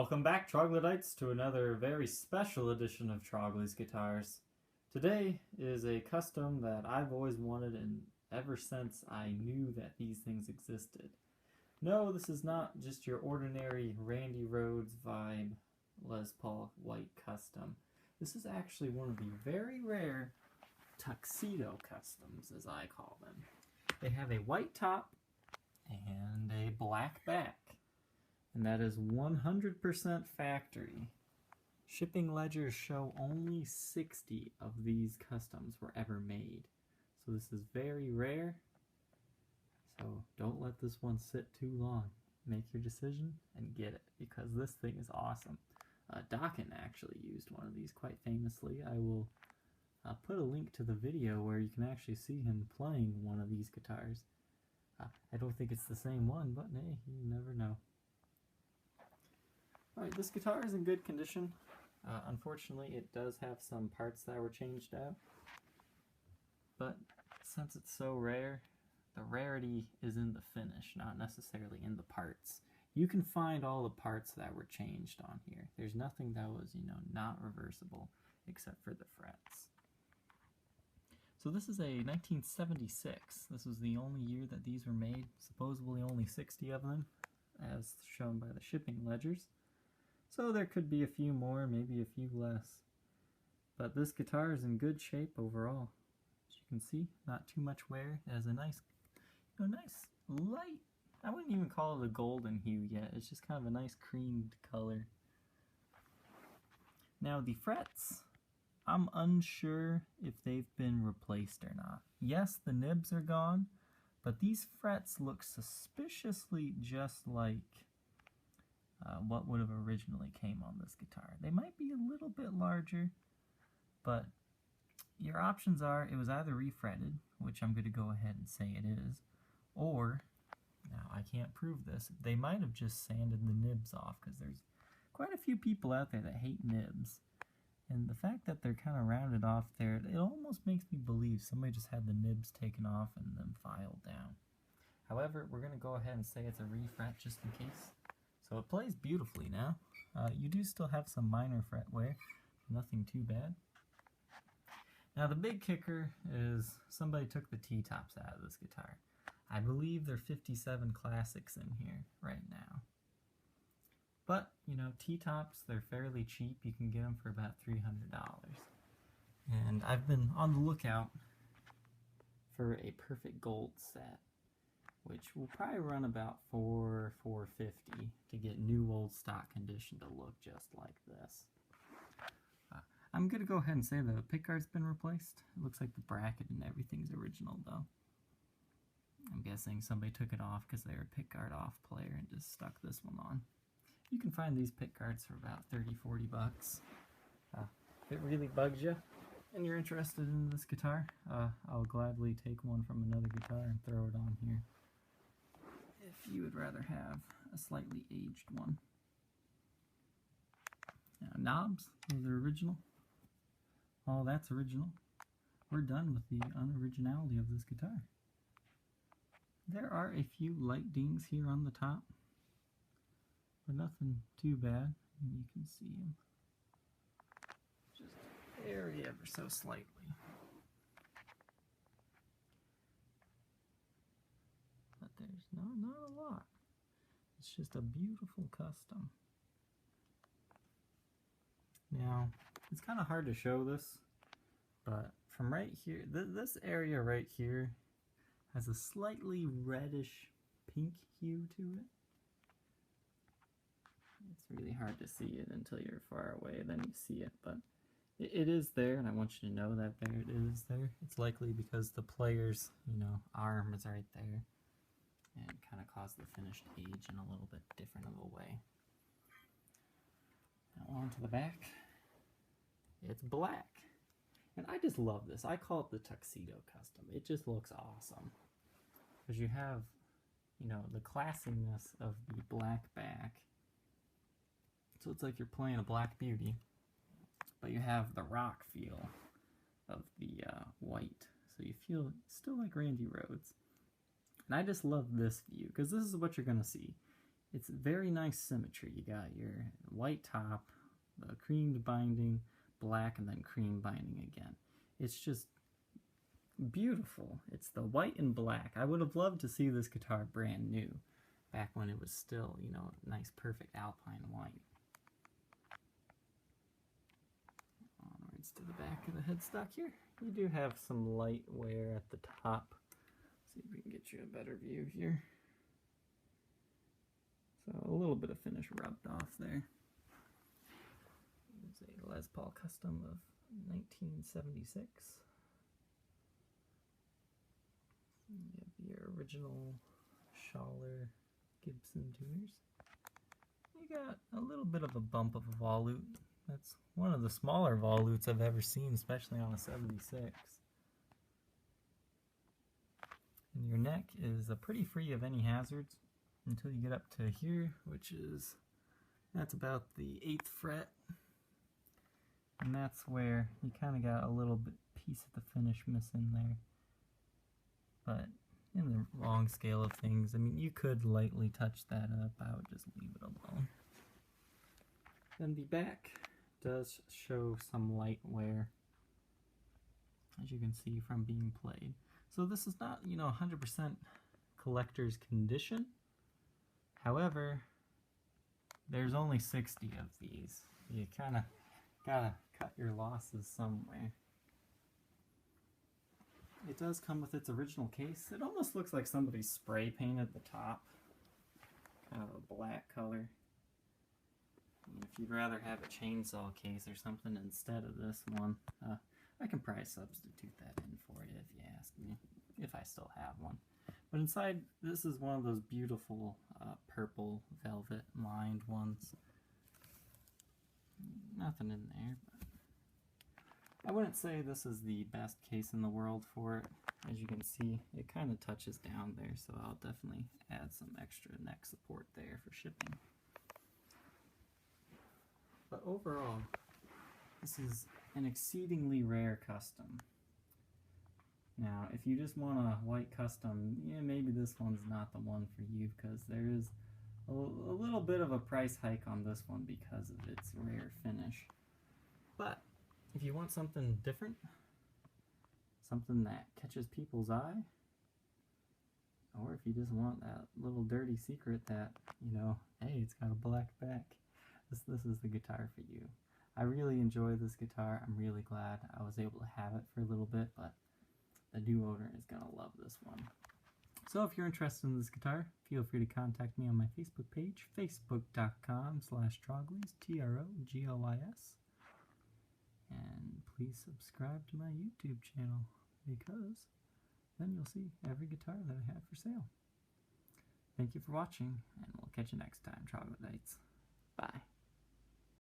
Welcome back, Troglodytes, to another very special edition of Trogly's Guitars. Today is a custom that I've always wanted and ever since I knew that these things existed. No, this is not just your ordinary Randy Rhoads vibe Les Paul White Custom. This is actually one of the very rare Tuxedo Customs, as I call them. They have a white top and a black back. And that is 100% factory. Shipping ledgers show only 60 of these customs were ever made. So this is very rare. So don't let this one sit too long. Make your decision and get it, because this thing is awesome. Dokken actually used one of these quite famously. I will put a link to the video where you can actually see him playing one of these guitars. I don't think it's the same one, but hey, you never know. Alright, this guitar is in good condition. Unfortunately, it does have some parts that were changed out. But since it's so rare, the rarity is in the finish, not necessarily in the parts. You can find all the parts that were changed on here. There's nothing that was, not reversible except for the frets. So this is a 1976. This was the only year that these were made. Supposedly only 60 of them, as shown by the shipping ledgers. So there could be a few more, maybe a few less. But this guitar is in good shape overall. As you can see, not too much wear. It has a nice, nice light, I wouldn't even call it a golden hue yet. It's just kind of a nice creamed color. Now the frets, I'm unsure if they've been replaced or not. Yes, the nibs are gone, but these frets look suspiciously just like what would have originally came on this guitar. They might be a little bit larger, but your options are it was either refretted, which I'm going to go ahead and say it is, or, now I can't prove this, they might have just sanded the nibs off, because there's quite a few people out there that hate nibs. And the fact that they're kind of rounded off there, it almost makes me believe somebody just had the nibs taken off and then filed down. However, we're going to go ahead and say it's a refret just in case. So it plays beautifully now. You do still have some minor fret wear, nothing too bad. Now the big kicker is somebody took the T-tops out of this guitar. I believe there are 57 classics in here right now. But, T-tops, they're fairly cheap. You can get them for about $300. And I've been on the lookout for a perfect gold set, which will probably run about $450 to get new old stock condition to look just like this. I'm going to go ahead and say the pickguard's been replaced. It looks like the bracket and everything's original though. I'm guessing somebody took it off because they were a pickguard off player and just stuck this one on. You can find these pickguards for about $30–40 bucks. If it really bugs you and you're interested in this guitar, I'll gladly take one from another guitar and throw it on here, if you would rather have a slightly aged one. Now, knobs, those are original. All that's original. We're done with the unoriginality of this guitar. There are a few light dings here on the top, but nothing too bad. And you can see them just very ever so slightly. But there's not a lot. It's just a beautiful custom. Now, it's kind of hard to show this, but from right here, this area right here has a slightly reddish pink hue to it. It's really hard to see it until you're far away, then you see it, but it is there, and I want you to know that there it is there. It's likely because the player's, arm is right there, and kind of caused the finished age in a little bit different of a way. Now on to the back. It's black. And I just love this. I call it the Tuxedo Custom. It just looks awesome. Because you have, the classiness of the black back. So it's like you're playing a Black Beauty, but you have the rock feel of the white. So you feel still like Randy Rhoads. And I just love this view, because this is what you're going to see. it's very nice symmetry. You got your white top, the creamed binding, black, and then cream binding again. It's just beautiful. It's the white and black. I would have loved to see this guitar brand new, back when it was still, you know, nice perfect alpine white. Onwards to the back of the headstock here. You do have some light wear at the top. See if we can get you a better view here. So a little bit of finish rubbed off there. It's a Les Paul Custom of 1976. You have your original Schaller Gibson tuners. You got a little bit of a bump of a volute. That's one of the smaller volutes I've ever seen, especially on a 76. And your neck is pretty free of any hazards until you get up to here, which is, that's about the 8th fret. And that's where you kind of got a little bit piece of the finish missing there. But in the long scale of things, I mean, you could lightly touch that up. I would just leave it alone. Then the back does show some light wear, as you can see from being played. So this is not, you know, 100% collector's condition. However, there's only 60 of these. You kind of gotta cut your losses somewhere. It does come with its original case. It almost looks like somebody spray painted the top. Kind of a black color. And if you'd rather have a chainsaw case or something instead of this one, I can probably substitute that in for you if you ask me, if I still have one. But inside, this is one of those beautiful purple velvet lined ones. Nothing in there, but I wouldn't say this is the best case in the world for it. As you can see, it kind of touches down there, so I'll definitely add some extra neck support there for shipping. But overall, this is an exceedingly rare custom. Now, if you just want a white custom, yeah, maybe this one's not the one for you, because there is a little bit of a price hike on this one because of its rare finish. But if you want something different, something that catches people's eye, or if you just want that little dirty secret that, you know, hey, it's got a black back, this is the guitar for you. I really enjoy this guitar. I'm really glad I was able to have it for a little bit, but the new owner is going to love this one. So if you're interested in this guitar, feel free to contact me on my Facebook page, facebook.com/Troglys, Troglys. And please subscribe to my YouTube channel, because then you'll see every guitar that I have for sale. Thank you for watching, and we'll catch you next time, Troglodytes. Bye.